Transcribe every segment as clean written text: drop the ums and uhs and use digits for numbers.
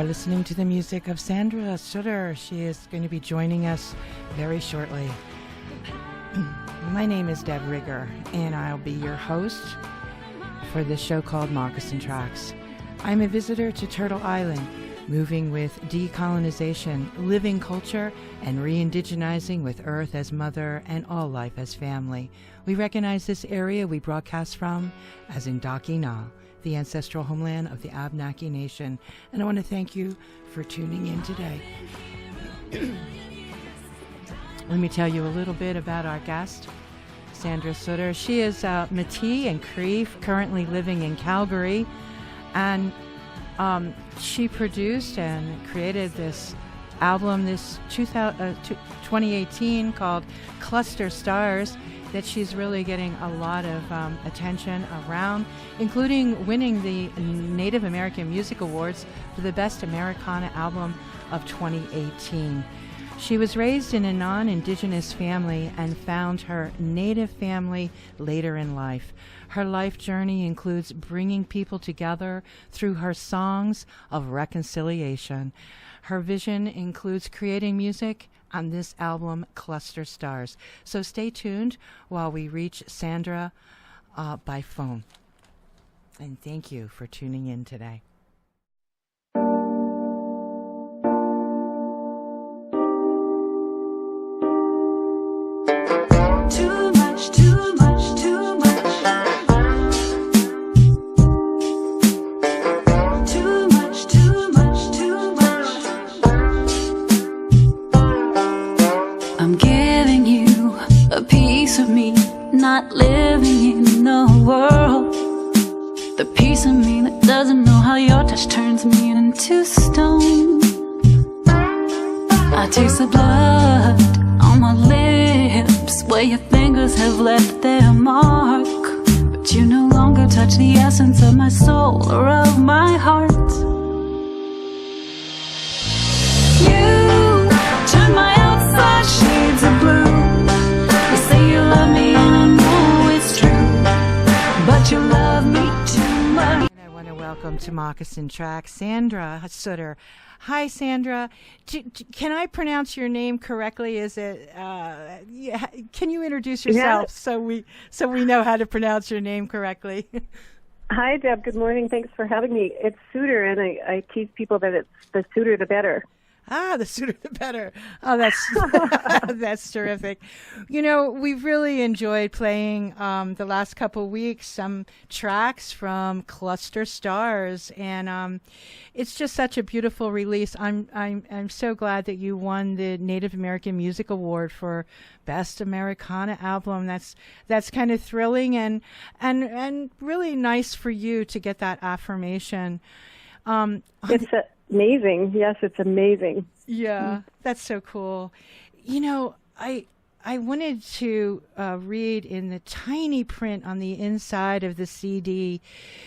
are listening to the music of Sandra Sutter. She is going to be joining us very shortly. My name is Deb Rigger, and I'll be your host for this show called Moccasin Tracks. I'm a visitor to Turtle Island, moving with decolonization, living culture, and re-indigenizing with Earth as mother and all life as family. We recognize this area we broadcast from as Indaki-Na, the ancestral homeland of the Abenaki Nation. And I want to thank you for tuning in today. Let me tell you a little bit about our guest, Sandra Sutter. She is Métis and Cree, currently living in Calgary. And she produced and created this album, this 2018, called Cluster Stars, that she's really getting a lot of attention around, including winning the Native American Music Awards for the Best Americana Album of 2018. She was raised in a non-Indigenous family and found her Native family later in life. Her life journey includes bringing people together through her songs of reconciliation. Her vision includes creating music on this album, Cluster Stars. So stay tuned while we reach Sandra by phone. And thank you for tuning in today. Of me not living in the world, the piece of me that doesn't know how your touch turns me into stone. I taste the blood on my lips where your fingers have left their mark, but you no longer touch the essence of my soul or of my heart. You turn my outside shades of blue. You love me and I know it's true, but you love me too much. And I want to welcome to Moccasin Tracks, Sandra Sutter. Hi, Sandra. Can I pronounce your name correctly? Is it? Can you introduce yourself so we know how to pronounce your name correctly? Hi, Deb. Good morning. Thanks for having me. It's Souter, and I tease people that it's the sooner the better. Ah, the sooner the better. Oh, that's that's terrific. You know, we've really enjoyed playing the last couple of weeks some tracks from Cluster Stars, and it's just such a beautiful release. I'm so glad that you won the Native American Music Award for Best Americana Album. That's kind of thrilling and really nice for you to get that affirmation. It's amazing. Yes, it's amazing. Yeah, that's so cool. You know, I wanted to read in the tiny print on the inside of the CD,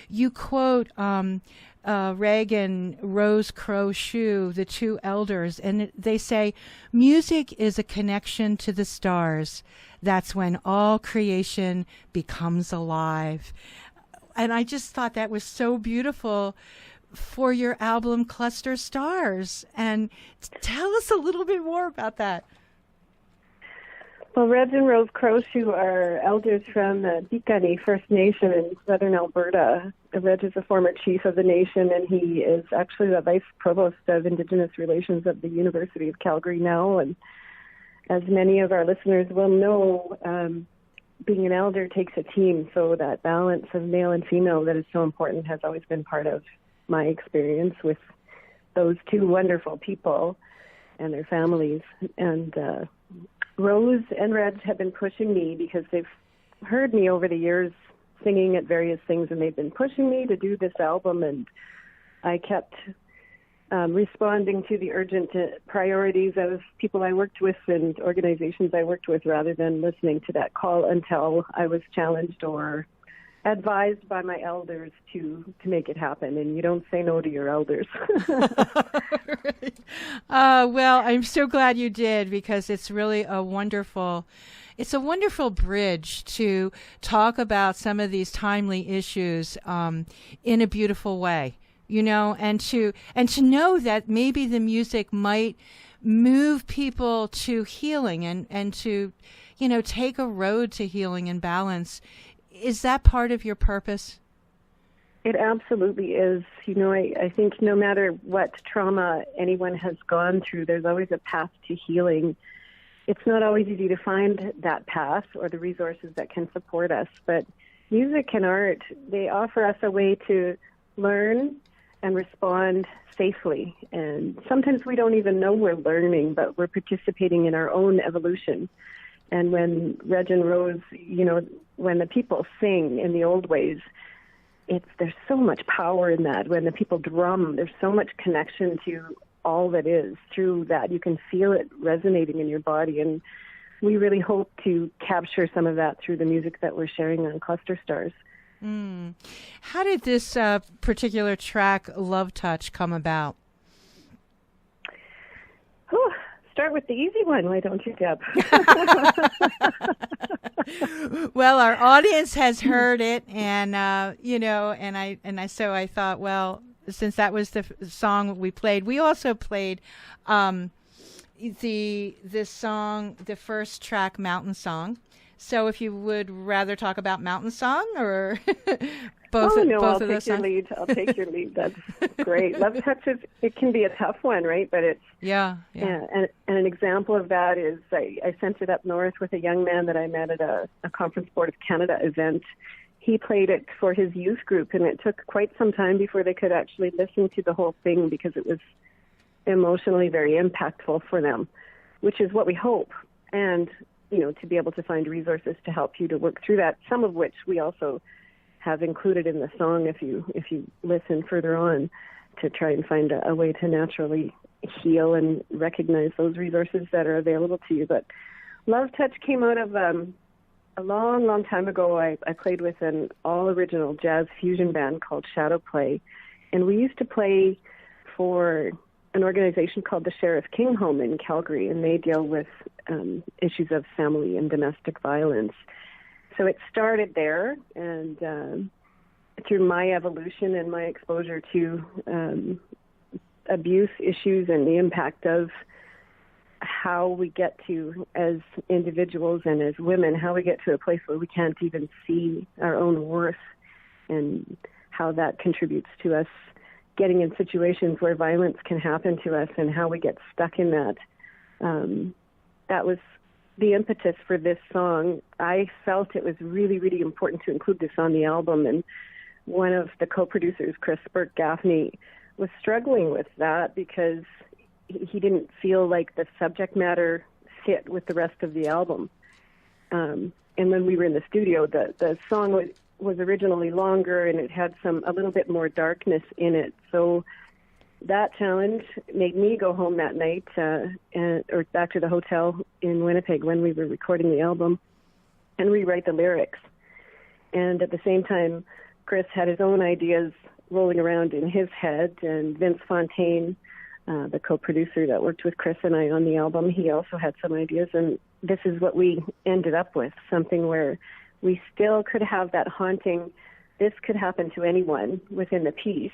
you quote Reg and Rose Crowe Shoe, the two elders, and they say, "Music is a connection to the stars. That's when all creation becomes alive." And I just thought that was so beautiful for your album Cluster Stars. And tell us a little bit more about that. Well, Reg and Rose Crowe Shoe are elders from the Piikani First Nation in southern Alberta. Reg is a former chief of the nation, and he is actually the vice provost of Indigenous Relations at the University of Calgary now. And as many of our listeners will know, being an elder takes a team, so that balance of male and female that is so important has always been part of my experience with those two wonderful people and their families. And Rose and Reg have been pushing me because they've heard me over the years singing at various things, and they've been pushing me to do this album, and I kept responding to the urgent priorities of people I worked with and organizations I worked with rather than listening to that call until I was challenged or advised by my elders to make it happen. And you don't say no to your elders. Right. Well, I'm so glad you did, because it's really a wonderful bridge to talk about some of these timely issues in a beautiful way. and to know that maybe the music might move people to healing and to, take a road to healing and balance. Is that part of your purpose? It absolutely is. I think no matter what trauma anyone has gone through, there's always a path to healing. It's not always easy to find that path or the resources that can support us, but music and art, they offer us a way to learn and respond safely. And sometimes we don't even know we're learning, but we're participating in our own evolution. And when Reg and Rose, when the people sing in the old ways, there's so much power in that. When the people drum, there's so much connection to all that is. Through that, you can feel it resonating in your body. And we really hope to capture some of that through the music that we're sharing on Cluster Stars. How did this particular track, Love Touch, come about? Start with the easy one, why don't you, Deb? Well, our audience has heard it, and so I thought, well, since that was the song we played, we also played this song, the first track, Mountain Song. So if you would rather talk about Mountain Song or both of those songs? I'll take your lead. That's great. Love Touch it can be a tough one, right? But it's yeah. And an example of that is I sent it up north with a young man that I met at a Conference Board of Canada event. He played it for his youth group, and it took quite some time before they could actually listen to the whole thing because it was emotionally very impactful for them, which is what we hope. And to be able to find resources to help you to work through that, some of which we also have included in the song if you listen further on, to try and find a way to naturally heal and recognize those resources that are available to you. But Love Touch came out of a long time ago. I played with an all-original jazz fusion band called Shadow Play, and we used to play for an organization called the Sheriff King Home in Calgary, and they deal with issues of family and domestic violence. So it started there, and through my evolution and my exposure to abuse issues and the impact of how we get to, as individuals and as women, how we get to a place where we can't even see our own worth, and how that contributes to us getting in situations where violence can happen to us, and how we get stuck in that. That was the impetus for this song. I felt it was really, really important to include this on the album, and one of the co-producers, Chris Burke-Gaffney, was struggling with that because he didn't feel like the subject matter fit with the rest of the album. And when we were in the studio, the song was originally longer, and it had a little bit more darkness in it. So that challenge made me go home that night or back to the hotel in Winnipeg when we were recording the album and rewrite the lyrics. And at the same time, Chris had his own ideas rolling around in his head, and Vince Fontaine, the co-producer that worked with Chris and I on the album, he also had some ideas, and this is what we ended up with, something where we still could have that haunting, this could happen to anyone within the piece,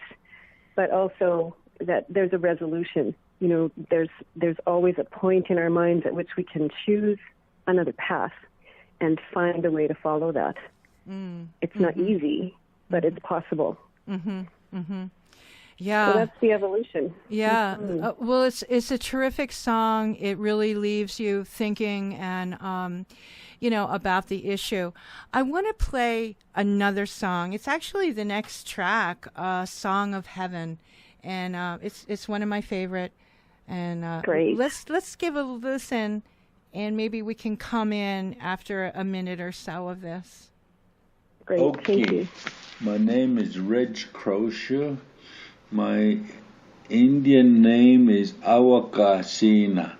but also that there's a resolution. There's always a point in our minds at which we can choose another path and find a way to follow that. It's not easy, but it's possible. Yeah. So that's the evolution. Yeah. Well, it's a terrific song. It really leaves you thinking and, about the issue. I want to play another song. It's actually the next track, Song of Heaven. And it's one of my favorite. And great. Let's give a listen, and maybe we can come in after a minute or so of this. Great. Okay. Thank you. My name is Reg Crowe. My Indian name is Awakasina.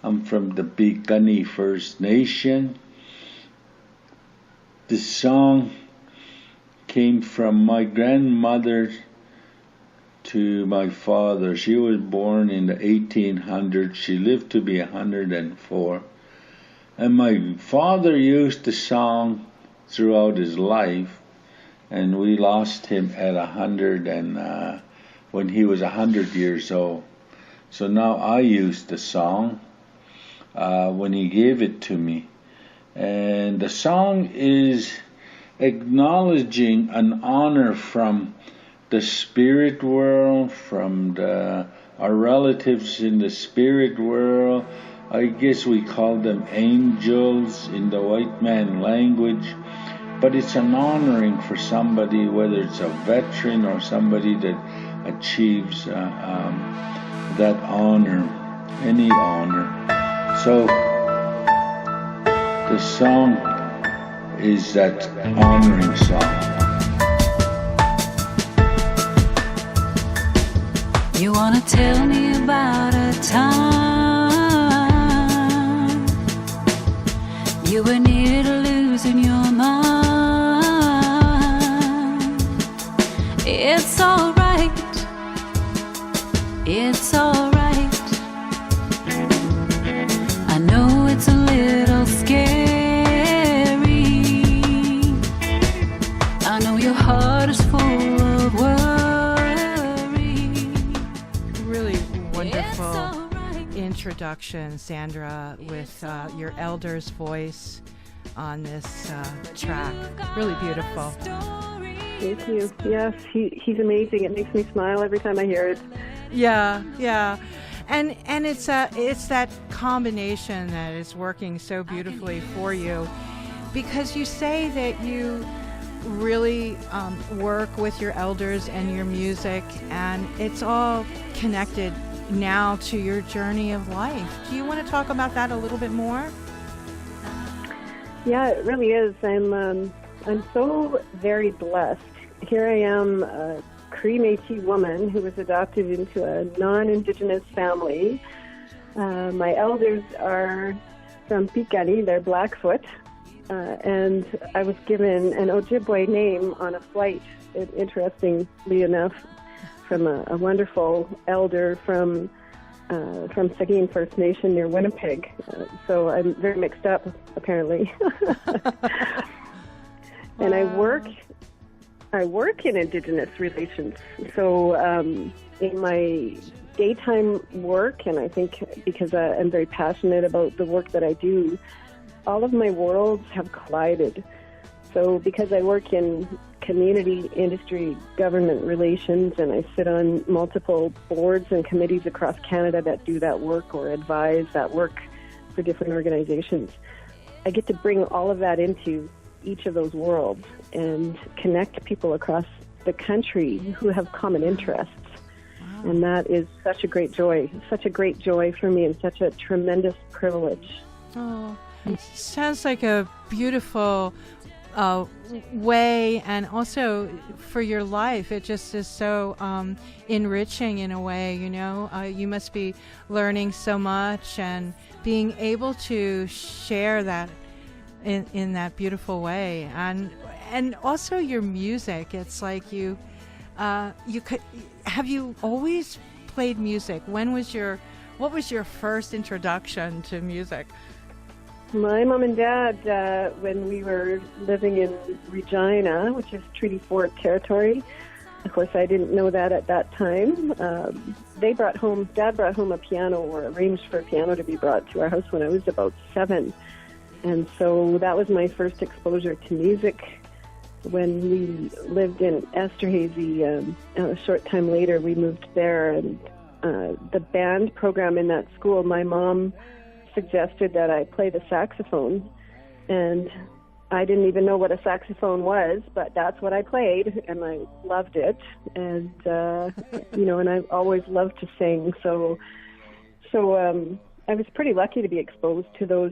I'm from the Piikani First Nation. This song came from my grandmother to my father. She was born in the 1800s. She lived to be 104. And my father used the song throughout his life, and we lost him at 100 and when he was 100 years old. So now I use the song when he gave it to me. And the song is acknowledging an honor from the spirit world, from our relatives in the spirit world. I guess we call them angels in the white man language. But it's an honoring for somebody, whether it's a veteran or somebody that achieves that honor, any honor. So the song is that honoring song. You wanna tell me about a time you were near to losing your mind? It's alright, it's alright. I know it's a little scary. I know your heart is full of worry. Really wonderful introduction, Sandra, with your elder's voice on this track. Really beautiful. Thank you. Yes, he's amazing. It makes me smile every time I hear it. Yeah. And it's that combination that is working so beautifully for you, because you say that you really work with your elders and your music, and it's all connected now to your journey of life. Do you want to talk about that a little bit more? Yeah, it really is. I'm so very blessed. Here I am, a Cree Métis woman who was adopted into a non-Indigenous family. My elders are from Piikani, they're Blackfoot, and I was given an Ojibwe name on a flight, interestingly enough, from a wonderful elder from Seguin First Nation near Winnipeg. So I'm very mixed up, apparently. And I work in Indigenous relations. So in my daytime work, and I think because I'm very passionate about the work that I do, all of my worlds have collided. So because I work in community, industry, government relations, and I sit on multiple boards and committees across Canada that do that work or advise that work for different organizations, I get to bring all of that into each of those worlds and connect people across the country who have common interests. Wow. And that is such a great joy for me, and such a tremendous privilege. Oh, it sounds like a beautiful way, and also for your life. It just is so enriching in a way, you know. You must be learning so much and being able to share that in that beautiful way, and also your music. It's like you could have you always played music? What was your first introduction to music? My mom and dad, when we were living in Regina, which is Treaty Fort territory, of course I didn't know that at that time, Dad brought home a piano, or arranged for a piano to be brought to our house when I was about 7. And so that was my first exposure to music. When we lived in Esterhazy, a short time later we moved there, and the band program in that school, my mom suggested that I play the saxophone, and I didn't even know what a saxophone was, but that's what I played, and I loved it. And and I always loved to sing, so I was pretty lucky to be exposed to those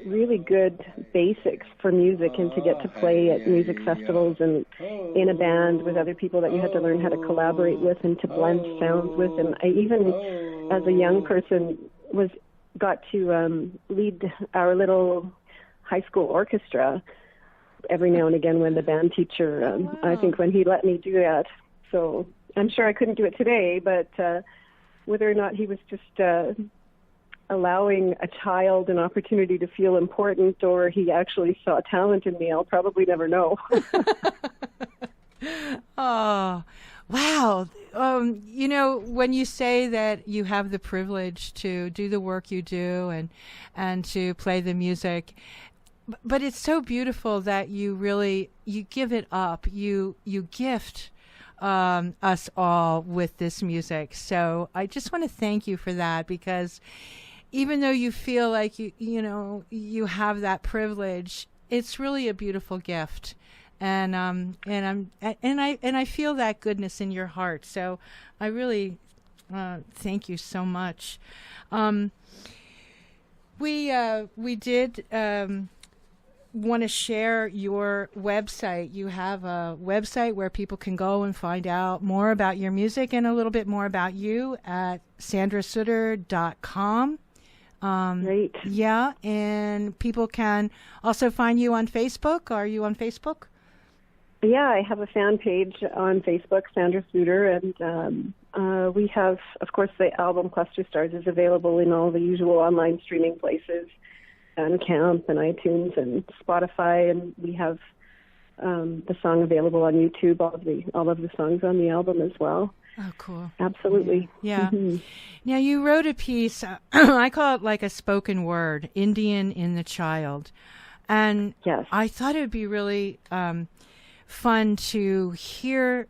really good basics for music, and to get to play at music festivals and in a band with other people that you had to learn how to collaborate with and to blend sounds with. And I even, as a young person, got to lead our little high school orchestra every now and again when the band teacher, I think when he let me do that. So I'm sure I couldn't do it today, but whether or not he was just allowing a child an opportunity to feel important, or he actually saw talent in me, I'll probably never know. Oh, wow. when you say that you have the privilege to do the work you do and to play the music, but it's so beautiful that you give it up. You gift us all with this music. So I just want to thank you for that, because even though you feel like you have that privilege, it's really a beautiful gift. And I feel that goodness in your heart. So I really thank you so much. We did want to share your website. You have a website where people can go and find out more about your music and a little bit more about you at sandrasutter.com. Great. Yeah, and people can also find you on Facebook. Are you on Facebook? Yeah, I have a fan page on Facebook, Sandra Souter, and we have, of course, the album Cluster Stars is available in all the usual online streaming places, Bandcamp and iTunes and Spotify, and we have the song available on YouTube, all of the songs on the album as well. Oh, cool. Absolutely. Yeah. Mm-hmm. Now, you wrote a piece, I call it like a spoken word, Indian in the Child. And yes. I thought it would be really fun to hear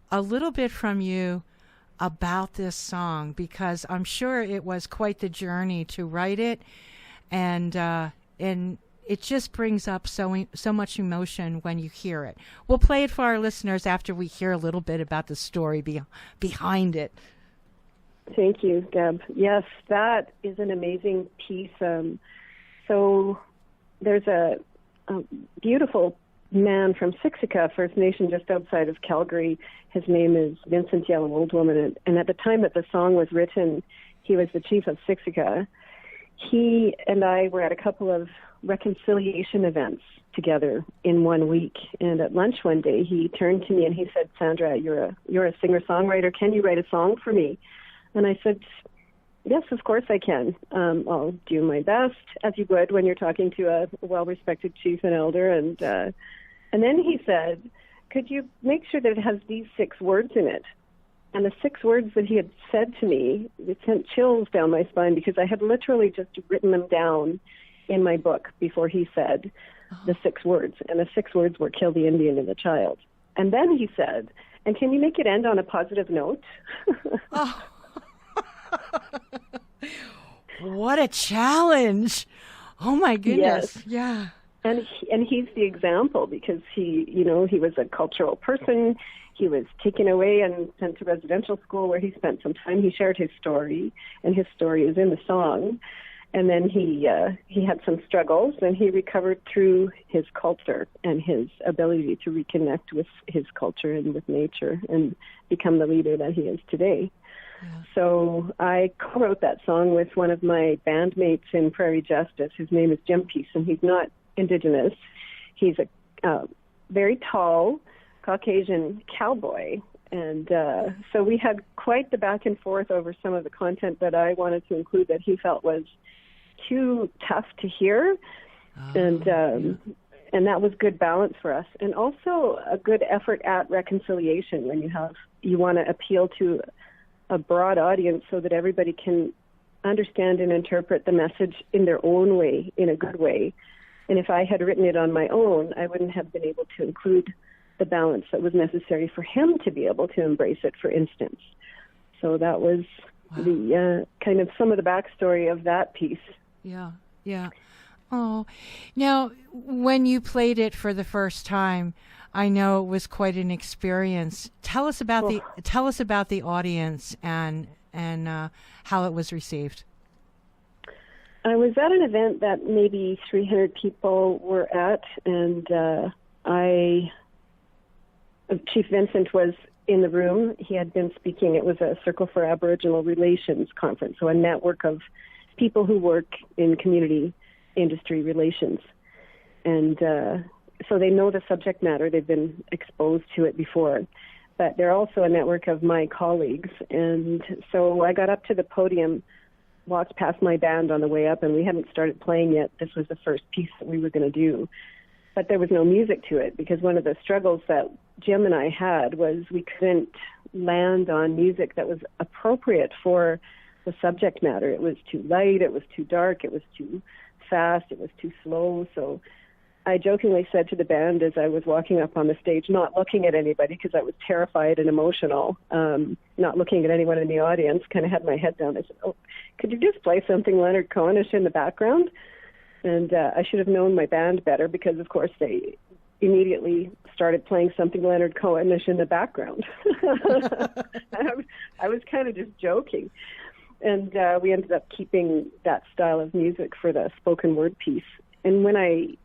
a little bit from you about this song, because I'm sure it was quite the journey to write it, and it just brings up so much emotion when you hear it. We'll play it for our listeners after we hear a little bit about the story behind it. Thank you, Deb. Yes, that is an amazing piece. So there's a beautiful man from Siksika First Nation just outside of Calgary. His name is Vincent Yellow Old Woman, and at the time that the song was written, he was the chief of Siksika. He and I were at a couple of reconciliation events together in 1 week, and at lunch one day he turned to me and he said, "Sandra, you're a singer-songwriter. Can you write a song for me?" And I said, "Yes, of course I can. I'll do my best," as you would when you're talking to a well-respected chief and elder. And then he said, "Could you make sure that it has these 6 words in it?" And the 6 words that he had said to me, it sent chills down my spine, because I had literally just written them down in my book before he said the 6 words. And the 6 words were "kill the Indian and the child." And then he said, "And can you make it end on a positive note?" Oh. What a challenge. Oh my goodness. Yes. Yeah. And he's the example, because he was a cultural person. He was taken away and sent to residential school where he spent some time. He shared his story, and his story is in the song. And then he had some struggles, and he recovered through his culture and his ability to reconnect with his culture and with nature and become the leader that he is today. Yeah. So I co-wrote that song with one of my bandmates in Prairie Justice. His name is Jim Peace, and he's not Indigenous. He's a very tall Caucasian cowboy. And so we had quite the back and forth over some of the content that I wanted to include that he felt was too tough to hear. And that was good balance for us. And also a good effort at reconciliation when you want to appeal to a broad audience so that everybody can understand and interpret the message in their own way, in a good way. And if I had written it on my own, I wouldn't have been able to include the balance that was necessary for him to be able to embrace it, for instance. So that was the kind of some of the backstory of that piece. Yeah, yeah. Oh, now when you played it for the first time, I know it was quite an experience. Tell us about the audience and how it was received. I was at an event that maybe 300 people were at, and Chief Vincent was in the room. He had been speaking. It was a Circle for Aboriginal Relations conference, so a network of people who work in community industry relations. And so they know the subject matter. They've been exposed to it before. But they're also a network of my colleagues. And so I got up to the podium, walked past my band on the way up, and we hadn't started playing yet. This was the first piece that we were going to do. But there was no music to it, because one of the struggles that Jim and I had was we couldn't land on music that was appropriate for the subject matter. It was too light, it was too dark, it was too fast, it was too slow. So I jokingly said to the band as I was walking up on the stage, not looking at anybody because I was terrified and emotional, not looking at anyone in the audience, kind of had my head down. I said, "Oh, could you just play something Leonard Cohenish in the background?" And I should have known my band better because, of course, they immediately started playing something Leonard Cohenish in the background. I was kind of just joking. And we ended up keeping that style of music for the spoken word piece. And when I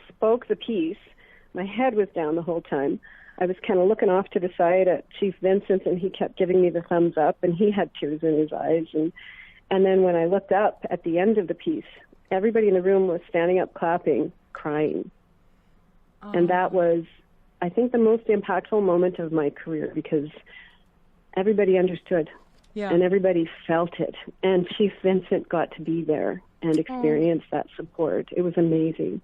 spoke the piece, my head was down the whole time. I was kind of looking off to the side at Chief Vincent, and he kept giving me the thumbs up, and he had tears in his eyes. And then when I looked up at the end of the piece, everybody in the room was standing up, clapping, crying. Oh. And that was, I think, the most impactful moment of my career because everybody understood. Yeah. And everybody felt it. And Chief Vincent got to be there and experience that support. It was amazing.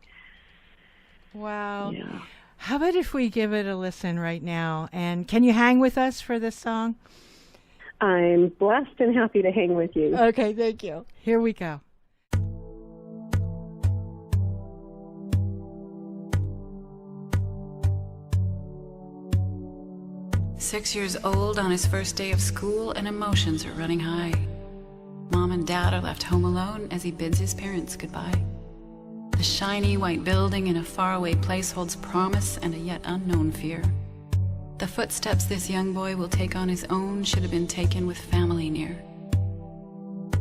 Wow. Yeah. How about if we give it a listen right now? And can you hang with us for this song? I'm blessed and happy to hang with you. Okay, thank you. Here we go. 6 years old on his first day of school, and emotions are running high. Mom and Dad are left home alone as he bids his parents goodbye. The shiny white building in a faraway place holds promise and a yet unknown fear. The footsteps this young boy will take on his own should have been taken with family near.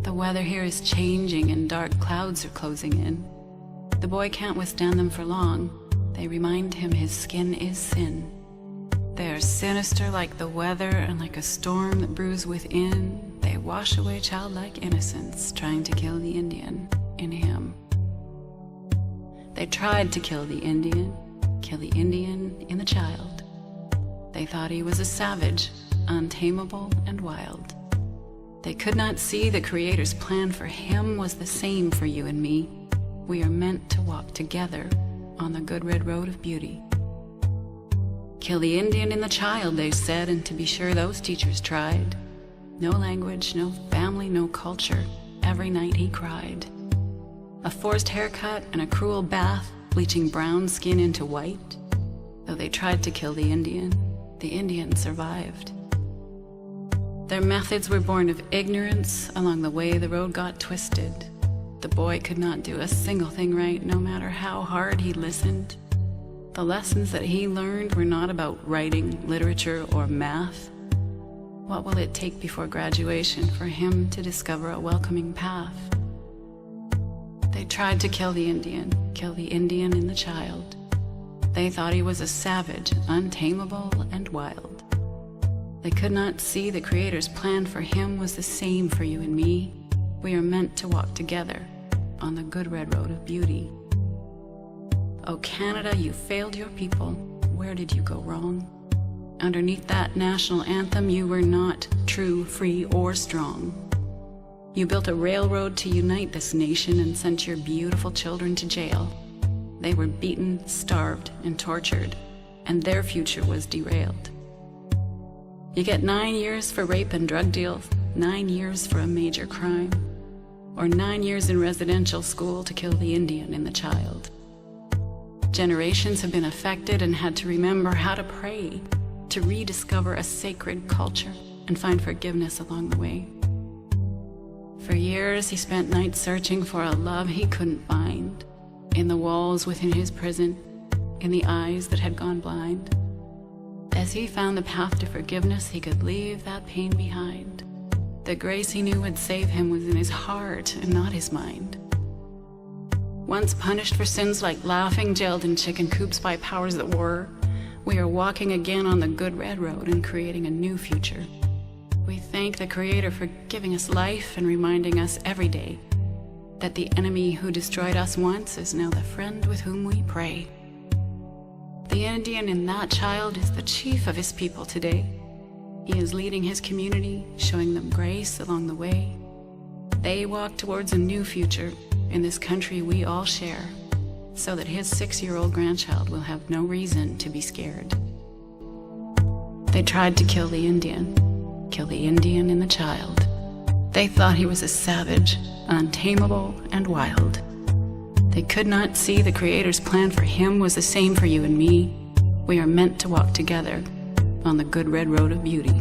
The weather here is changing and dark clouds are closing in. The boy can't withstand them for long. They remind him his skin is sin. They are sinister like the weather and like a storm that brews within. They wash away childlike innocence, trying to kill the Indian in him. They tried to kill the Indian in the child. They thought he was a savage, untamable and wild. They could not see the Creator's plan for him was the same for you and me. We are meant to walk together on the good red road of beauty. Kill the Indian in the child, they said, and to be sure those teachers tried. No language, no family, no culture. Every night he cried. A forced haircut and a cruel bath, bleaching brown skin into white. Though they tried to kill the Indian survived. Their methods were born of ignorance. Along the way the road got twisted. The boy could not do a single thing right, no matter how hard he listened. The lessons that he learned were not about writing, literature, or math. What will it take before graduation for him to discover a welcoming path? They tried to kill the Indian in the child. They thought he was a savage, untamable, and wild. They could not see the Creator's plan for him was the same for you and me. We are meant to walk together on the good red road of beauty. Oh, Canada, you failed your people. Where did you go wrong? Underneath that national anthem, you were not true, free, or strong. You built a railroad to unite this nation and sent your beautiful children to jail. They were beaten, starved, and tortured, and their future was derailed. You get 9 years for rape and drug deals, 9 years for a major crime, or 9 years in residential school to kill the Indian in the child. Generations have been affected and had to remember how to pray, to rediscover a sacred culture and find forgiveness along the way. For years, he spent nights searching for a love he couldn't find, in the walls within his prison, in the eyes that had gone blind. As he found the path to forgiveness, he could leave that pain behind. The grace he knew would save him was in his heart and not his mind. Once punished for sins like laughing, jailed in chicken coops by powers that were, we are walking again on the good red road and creating a new future. We thank the Creator for giving us life and reminding us every day that the enemy who destroyed us once is now the friend with whom we pray. The Indian in that child is the chief of his people today. He is leading his community, showing them grace along the way. They walk towards a new future in this country we all share, so that his 6-year-old grandchild will have no reason to be scared. They tried to kill the Indian and the child. They thought he was a savage, untamable, and wild. They could not see the Creator's plan for him was the same for you and me. We are meant to walk together on the good red road of beauty.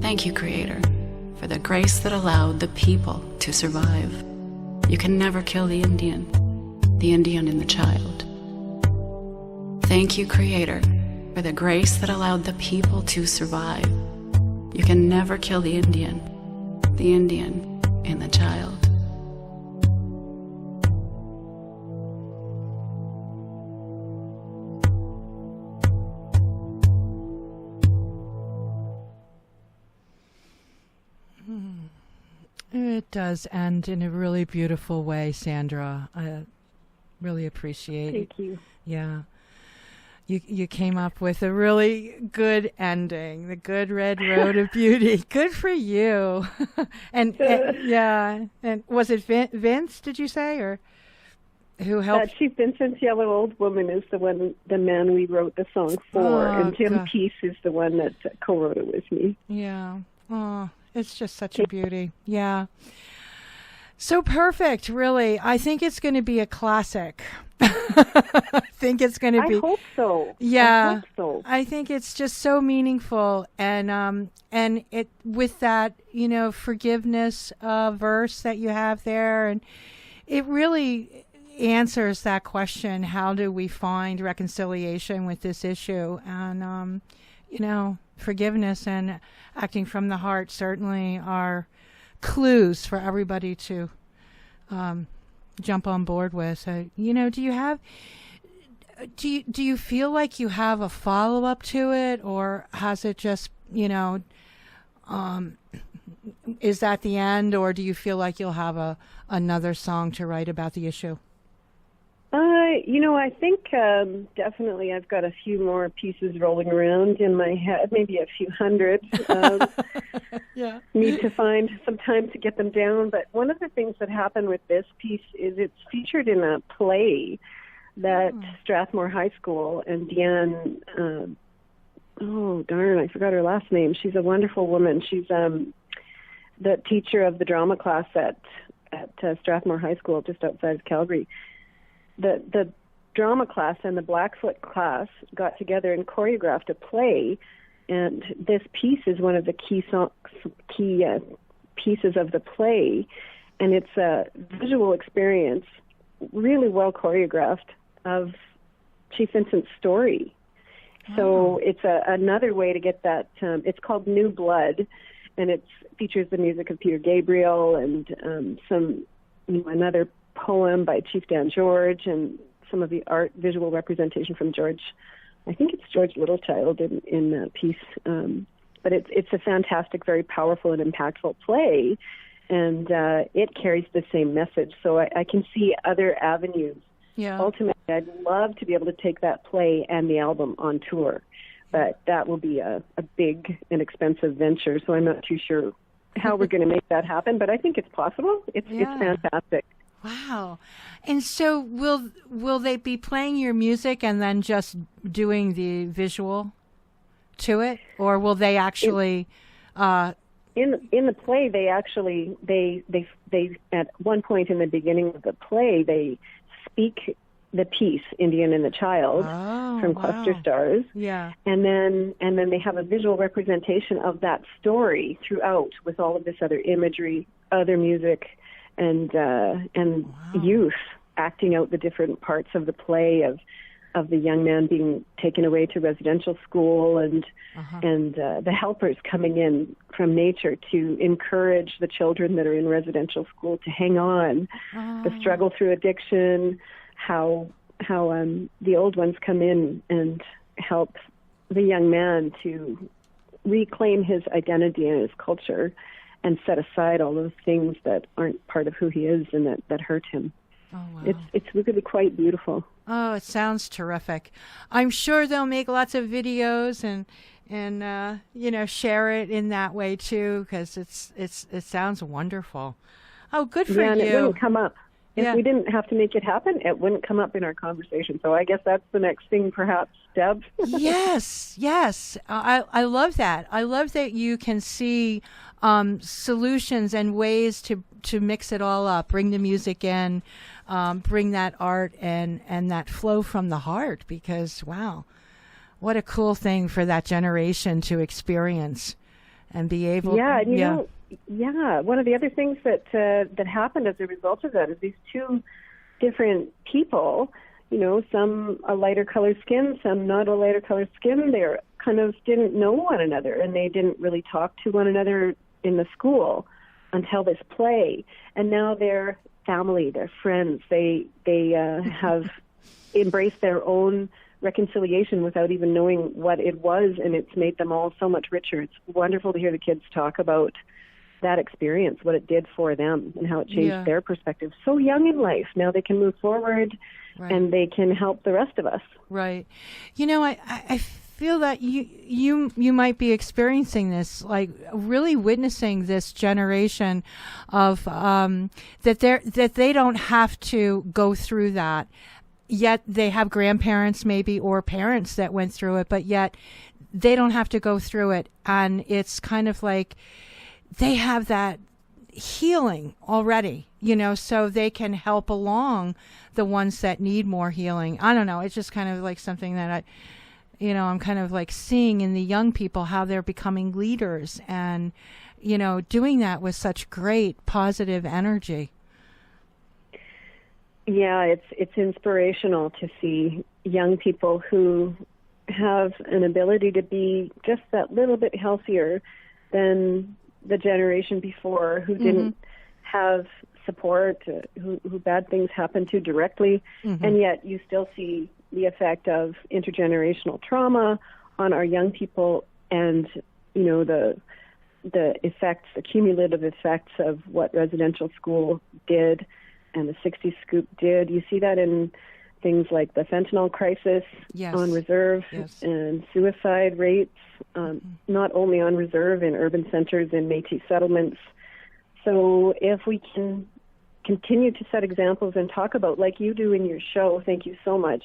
Thank you, Creator, for the grace that allowed the people to survive. You can never kill the Indian and the child. Thank you, Creator, for the grace that allowed the people to survive. You can never kill the Indian and the child. It does end in a really beautiful way, Sandra. I really appreciate it. Thank you. Yeah. You came up with a really good ending, the good red road of beauty. Good for you. and yeah, and was it Vince? Did you say, or who helped? Chief Vincent's Yellow Old Woman is the man we wrote the song for, and Jim God. Peace is the one that co-wrote it with me. Yeah. Oh, it's just such a beauty. Yeah. So perfect, really. I think it's going to be a classic. I think it's going to be. I hope so. Yeah. I hope so. I think it's just so meaningful, and it with that, forgiveness verse that you have there, and it really answers that question: how do we find reconciliation with this issue? And forgiveness and acting from the heart certainly are clues for everybody to jump on board with. Do you feel like you have a follow-up to it, or has it just, is that the end, or do you feel like you'll have another song to write about the issue? I think definitely I've got a few more pieces rolling around in my head, maybe a few hundred. Yeah. Need to find some time to get them down. But one of the things that happened with this piece is it's featured in a play that Strathmore High School, and Deanne, I forgot her last name. She's a wonderful woman. She's the teacher of the drama class at Strathmore High School just outside of Calgary. The drama class and the Blackfoot class got together and choreographed a play, and this piece is one of the key pieces of the play, and it's a visual experience, really well choreographed, of Chief Vincent's story. So it's another way to get that. It's called New Blood, and it features the music of Peter Gabriel and another poem by Chief Dan George, and some of the art visual representation from George. I think it's George Littlechild in that piece. But it's a fantastic, very powerful and impactful play, and it carries the same message. So I can see other avenues. Yeah. Ultimately, I'd love to be able to take that play and the album on tour, but that will be a big and expensive venture, so I'm not too sure how we're going to make that happen, but I think it's possible. It's fantastic. Wow. And so will they be playing your music and then just doing the visual to it, or will they actually in the play they actually they at one point in the beginning of the play they speak the piece Indian and the Child from Cluster Stars. Yeah. And then they have a visual representation of that story throughout with all of this other imagery, other music, and youth acting out the different parts of the play of the young man being taken away to residential school and the helpers coming in from nature to encourage the children that are in residential school to hang on, the struggle through addiction, how the old ones come in and help the young man to reclaim his identity and his culture and set aside all those things that aren't part of who he is and that hurt him. Oh, wow. It's really quite beautiful. Oh, it sounds terrific. I'm sure they'll make lots of videos and share it in that way too, because it sounds wonderful. Oh, good for you. And it wouldn't come up. If we didn't have to make it happen, it wouldn't come up in our conversation. So I guess that's the next thing, perhaps, Deb. Yes. I love that. I love that you can see solutions and ways to mix it all up, bring the music in, bring that art and that flow from the heart, because, wow, what a cool thing for that generation to experience and be able to... Yeah, one of the other things that happened as a result of that is these two different people, some a lighter colored skin, some not a lighter colored skin, they kind of didn't know one another, and they didn't really talk to one another in the school until this play. And now they're family, they're friends. They have embraced their own reconciliation without even knowing what it was, and it's made them all so much richer. It's wonderful to hear the kids talk about that experience, what it did for them, and how it changed their perspective. So young in life, now they can move forward, and they can help the rest of us. Right. I feel that you might be experiencing this, like really witnessing this generation of that they don't have to go through that. Yet they have grandparents maybe or parents that went through it, but yet they don't have to go through it, and it's kind of like they have that healing already, so they can help along the ones that need more healing. I don't know. It's just kind of like something that I'm kind of like seeing in the young people, how they're becoming leaders and, doing that with such great positive energy. Yeah, it's inspirational to see young people who have an ability to be just that little bit healthier than the generation before, who didn't have support, who bad things happened to directly, and yet you still see the effect of intergenerational trauma on our young people, and the effects, the cumulative effects of what residential school did and the 60s scoop did. You see that in things like the fentanyl crisis on reserve and suicide rates, not only on reserve in urban centers and Métis settlements. So if we can continue to set examples and talk about, like you do in your show, thank you so much,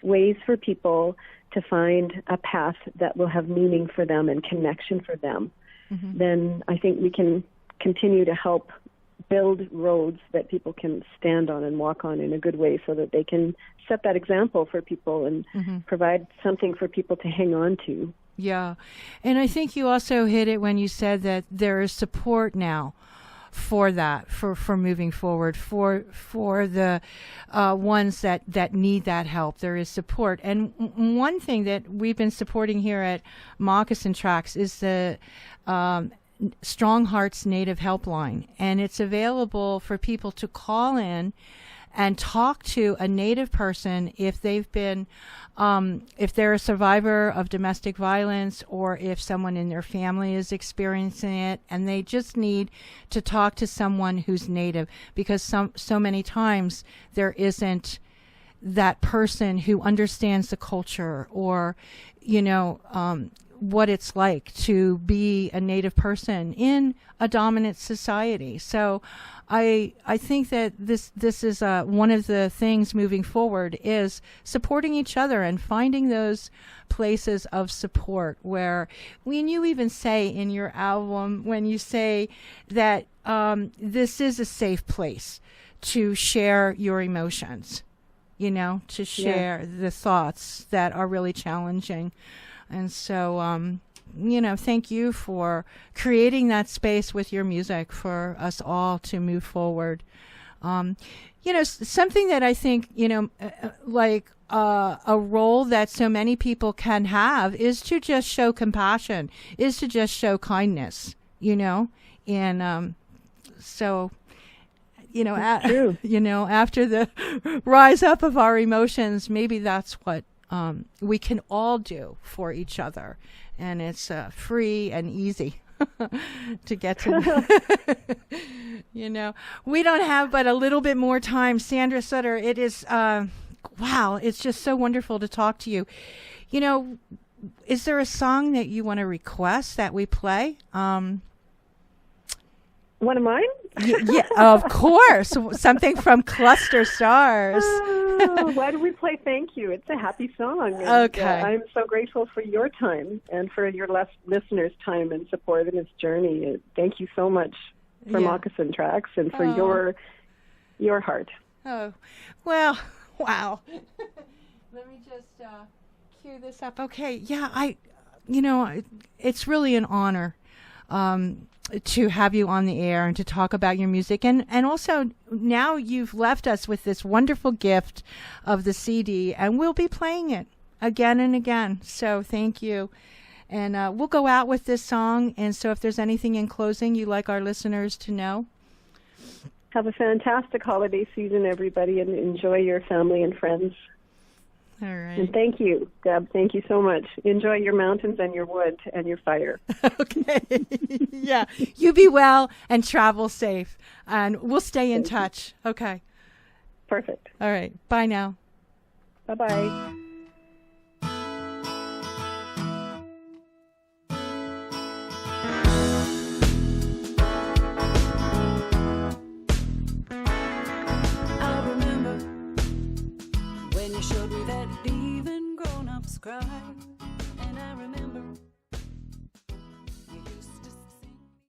ways for people to find a path that will have meaning for them and connection for them, then I think we can continue to help build roads that people can stand on and walk on in a good way, so that they can set that example for people and provide something for people to hang on to. Yeah. And I think you also hit it when you said that there is support now for that, for moving forward, for the ones that need that help. There is support. And one thing that we've been supporting here at Moccasin Tracks is the Strong Hearts Native Helpline, and it's available for people to call in and talk to a Native person if they've been, if they're a survivor of domestic violence, or if someone in their family is experiencing it, and they just need to talk to someone who's Native, because so many times there isn't that person who understands the culture, or what it's like to be a Native person in a dominant society. So I think that this is one of the things moving forward, is supporting each other and finding those places of support where, when you even say in your album, when you say that this is a safe place to share your emotions, to share the thoughts that are really challenging. And so, thank you for creating that space with your music for us all to move forward. Something that I think, like a role that so many people can have is to just show compassion, is to just show kindness, and so, after the rise up of our emotions, maybe that's what we can all do for each other, and it's free and easy to get to. We don't have but a little bit more time. Sandra Sutter, it is wow, it's just so wonderful to talk to you. Is there a song that you want to request that we play? One of mine? Yeah, of course. Something from Cluster Stars. Why do we play Thank You? It's a happy song. And, Okay. I'm so grateful for your time and for your listeners' time and support in this journey. Thank you so much for Moccasin Tracks and for your heart. Oh, well, wow. Let me just cue this up. Okay, yeah, it's really an honor to have you on the air and to talk about your music. And also, now you've left us with this wonderful gift of the CD, and we'll be playing it again and again. So thank you. And we'll go out with this song. And so if there's anything in closing you'd like our listeners to know. Have a fantastic holiday season, everybody, and enjoy your family and friends. All right. And thank you, Deb. Thank you so much. Enjoy your mountains and your wood and your fire. Okay. Yeah. You be well and travel safe. And we'll stay in touch. Okay. Perfect. All right. Bye now. Bye-bye. When you showed me that even grown-ups cry, and I remember